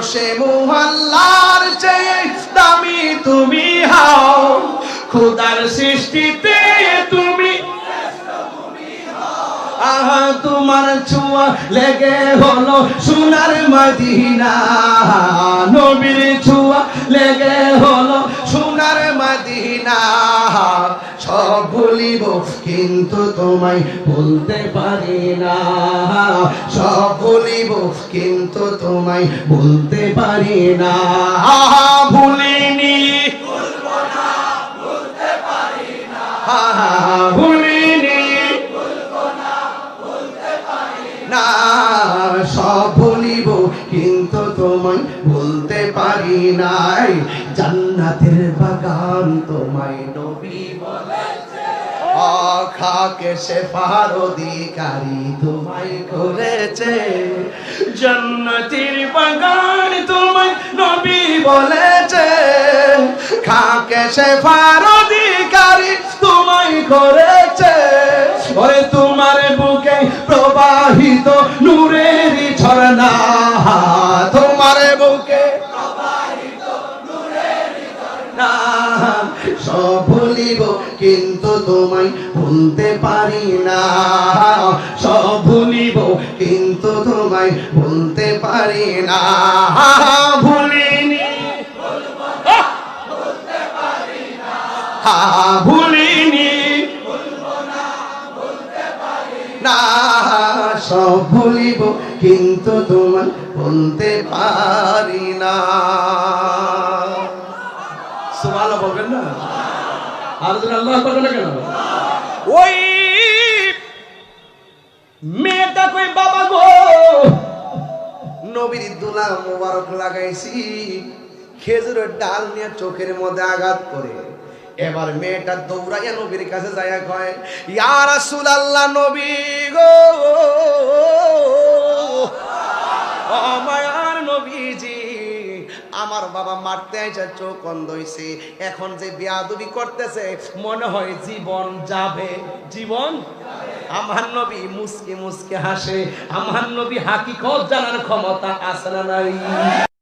আরশে মুআল্লার চেয়ে দামি তুমি হও, খোদার সৃষ্টিতে তুমি আহা তোমার ছোঁয়া লেগে হলো সোনার মদিনা, নবীর ছোঁয়া লেগে হলো সোনার মদিনা। সব ভুলিব কিন্তু তোমায় বলতে পারি না, সব ভুলিব কিন্তু তোমায় বলতে পারি না। ভুলিনি ভুলবো না বলতে পারি না, ভুলিনি না, সব ভুলিব কিন্তু তোমায় বলতে পারি নাই। জান্নাতের বাগান তোমায় নবী বলেছে, খাকে শেফার অধিকারী তোমায় করেছে। জান্নাতের বাগান তোমায় নবী বলেছে, খাকে শেফার অধিকারী তোমায় করেছে। ওরে তোমার বুকে প্রবাহিত নূরের ঝরনা, তোমার বুকে প্রবাহিত নূরের ঝরনা। সব ভুলিব কিন্তু তোমায় ভুলতে পারি না, সব ভুলিব কিন্তু তোমায় ভুলতে পারি না। ভুলিনি বলতে পারি না, ভুলিনি না, সব ভুলিব কিন্তু তোমার বলতে পারি না। সুবহানাল্লাহ বলবেন না? আর যদি আল্লাহ বলবেন না কেন? ওই মেয়েটা কই বাবা গো, নবীর দুলা মোবারক লাগাইছি, খেজুরের ডাল নিয়ে চোখের মধ্যে আঘাত করে। এবার মেয়েটা দৌড়াইয়া নবীর কাছে যাইয়া কয়, ইয়া রাসূলুল্লাহ, নবী গো, ও মায়ার নবীজি, আমার বাবা মারতে আইসা চোখ অন্ধ হইছে, এখন যে বেয়াদবি করতেছে মনে হয় জীবন যাবে, জীবন। আমার নবী মুস্কি মুস্কি হাসে, আমার নবী হাকিকত জানার ক্ষমতা আছে না নাই?